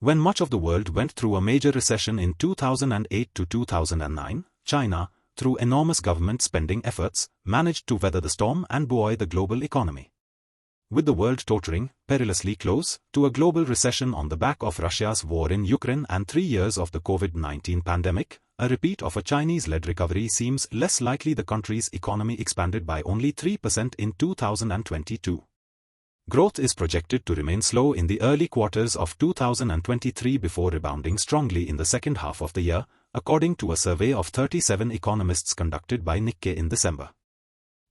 When much of the world went through a major recession in 2008 to 2009, China, through enormous government spending efforts, managed to weather the storm and buoy the global economy. With the world tottering perilously close to a global recession on the back of Russia's war in Ukraine and 3 years of the COVID-19 pandemic, a repeat of a Chinese-led recovery seems less likely. The country's economy expanded by only 3% in 2022. Growth is projected to remain slow in the early quarters of 2023 before rebounding strongly in the second half of the year, according to a survey of 37 economists conducted by Nikkei in December.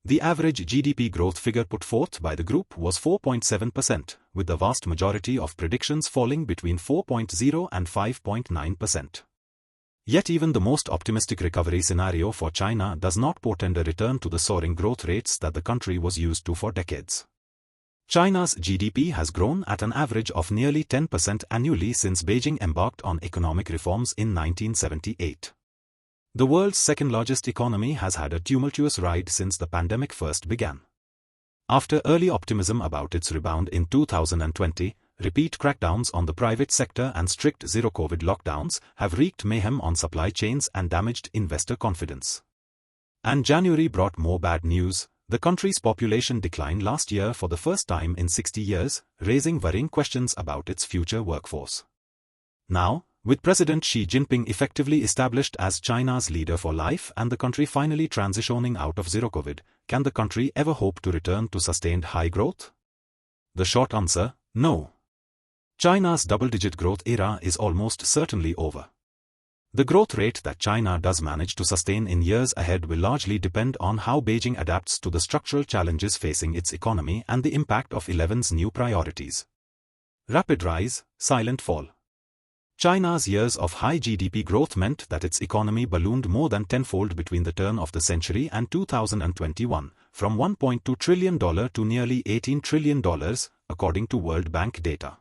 The average GDP growth figure put forth by the group was 4.7%, with the vast majority of predictions falling between 4.0 and 5.9%. Yet even the most optimistic recovery scenario for China does not portend a return to the soaring growth rates that the country was used to for decades. China's GDP has grown at an average of nearly 10% annually since Beijing embarked on economic reforms in 1978. The world's second-largest economy has had a tumultuous ride since the pandemic first began. After early optimism about its rebound in 2020, repeat crackdowns on the private sector and strict zero-COVID lockdowns have wreaked mayhem on supply chains and damaged investor confidence. And January brought more bad news. The country's population declined last year for the first time in 60 years, raising worrying questions about its future workforce. Now, with President Xi Jinping effectively established as China's leader for life and the country finally transitioning out of zero-COVID, can the country ever hope to return to sustained high growth? The short answer, no. China's double-digit growth era is almost certainly over. The growth rate that China does manage to sustain in years ahead will largely depend on how Beijing adapts to the structural challenges facing its economy and the impact of 11's new priorities. Rapid rise, silent fall. China's years of high GDP growth meant that its economy ballooned more than tenfold between the turn of the century and 2021, from $1.2 trillion to nearly $18 trillion, according to World Bank data.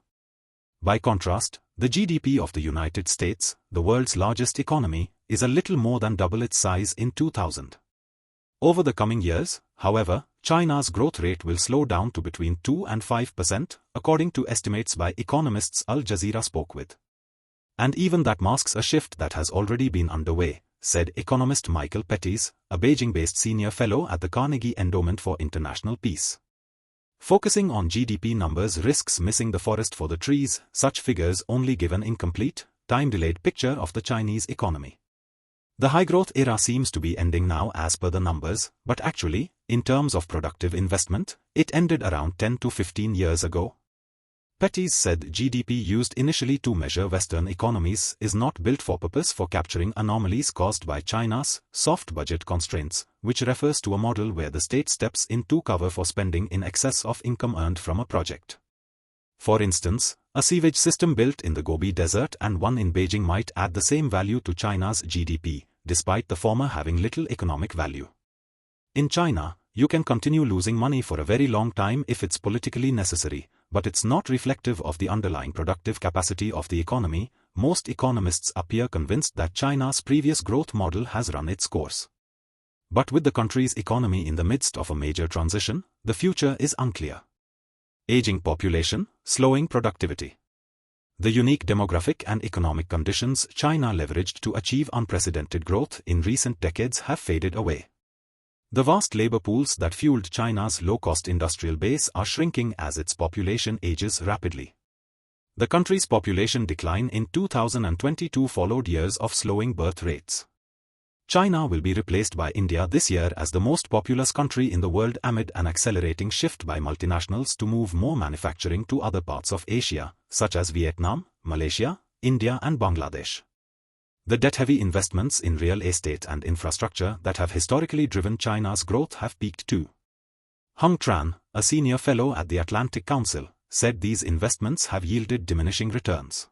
By contrast, the GDP of the United States, the world's largest economy, is a little more than double its size in 2000. Over the coming years, however, China's growth rate will slow down to between 2 and 5%, according to estimates by economists Al Jazeera spoke with. And even that masks a shift that has already been underway, said economist Michael Pettis, a Beijing-based senior fellow at the Carnegie Endowment for International Peace. Focusing on GDP numbers risks missing the forest for the trees. Such figures only give an incomplete, time-delayed picture of the Chinese economy. The high-growth era seems to be ending now as per the numbers, but actually, in terms of productive investment, it ended around 10 to 15 years ago. Pettis said GDP used initially to measure Western economies is not built for purpose for capturing anomalies caused by China's soft budget constraints, which refers to a model where the state steps in to cover for spending in excess of income earned from a project. For instance, a sewage system built in the Gobi Desert and one in Beijing might add the same value to China's GDP, despite the former having little economic value. In China, you can continue losing money for a very long time if it's politically necessary, but it's not reflective of the underlying productive capacity of the economy. Most economists appear convinced that China's previous growth model has run its course. But with the country's economy in the midst of a major transition, the future is unclear. Aging population, slowing productivity. The unique demographic and economic conditions China leveraged to achieve unprecedented growth in recent decades have faded away. The vast labor pools that fueled China's low-cost industrial base are shrinking as its population ages rapidly. The country's population decline in 2022 followed years of slowing birth rates. China will be replaced by India this year as the most populous country in the world amid an accelerating shift by multinationals to move more manufacturing to other parts of Asia, such as Vietnam, Malaysia, India and Bangladesh. The debt-heavy investments in real estate and infrastructure that have historically driven China's growth have peaked too. Hung Tran, a senior fellow at the Atlantic Council, said these investments have yielded diminishing returns.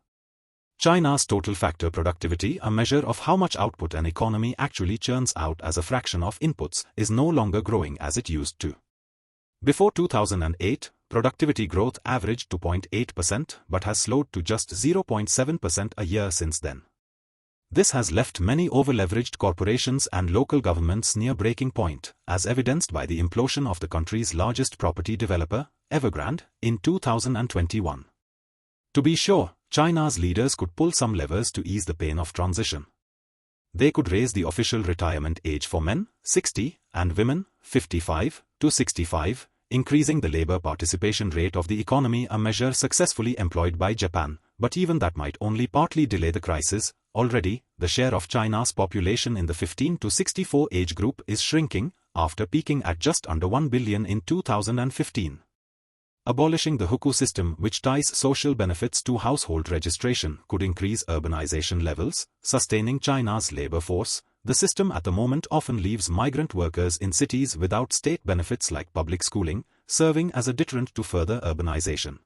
China's total factor productivity, a measure of how much output an economy actually churns out as a fraction of inputs, is no longer growing as it used to. Before 2008, productivity growth averaged 2.8% but has slowed to just 0.7% a year since then. This has left many over-leveraged corporations and local governments near breaking point, as evidenced by the implosion of the country's largest property developer, Evergrande, in 2021. To be sure, China's leaders could pull some levers to ease the pain of transition. They could raise the official retirement age for men, 60, and women, 55, to 65, increasing the labor participation rate of the economy, a measure successfully employed by Japan, but even that might only partly delay the crisis. Already, the share of China's population in the 15 to 64 age group is shrinking, after peaking at just under 1 billion in 2015. Abolishing the hukou system, which ties social benefits to household registration, could increase urbanization levels, sustaining China's labor force. The system at the moment often leaves migrant workers in cities without state benefits like public schooling, serving as a deterrent to further urbanization.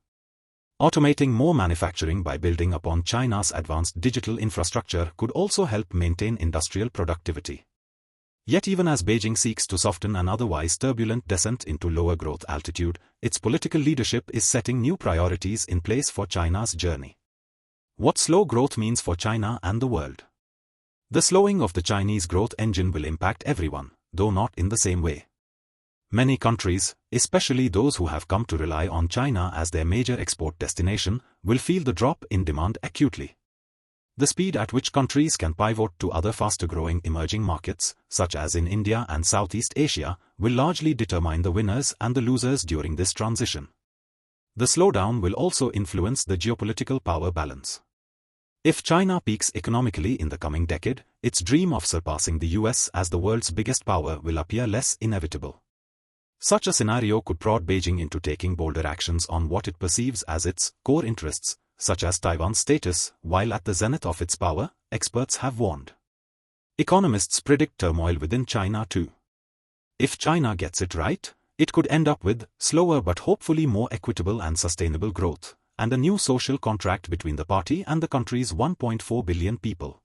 Automating more manufacturing by building upon China's advanced digital infrastructure could also help maintain industrial productivity. Yet even as Beijing seeks to soften an otherwise turbulent descent into lower growth altitude, its political leadership is setting new priorities in place for China's journey. What slow growth means for China and the world. The slowing of the Chinese growth engine will impact everyone, though not in the same way. Many countries, especially those who have come to rely on China as their major export destination, will feel the drop in demand acutely. The speed at which countries can pivot to other faster-growing emerging markets, such as in India and Southeast Asia, will largely determine the winners and the losers during this transition. The slowdown will also influence the geopolitical power balance. If China peaks economically in the coming decade, its dream of surpassing the US as the world's biggest power will appear less inevitable. Such a scenario could prod Beijing into taking bolder actions on what it perceives as its core interests, such as Taiwan's status, while at the zenith of its power, experts have warned. Economists predict turmoil within China too. If China gets it right, it could end up with slower but hopefully more equitable and sustainable growth, and a new social contract between the party and the country's 1.4 billion people.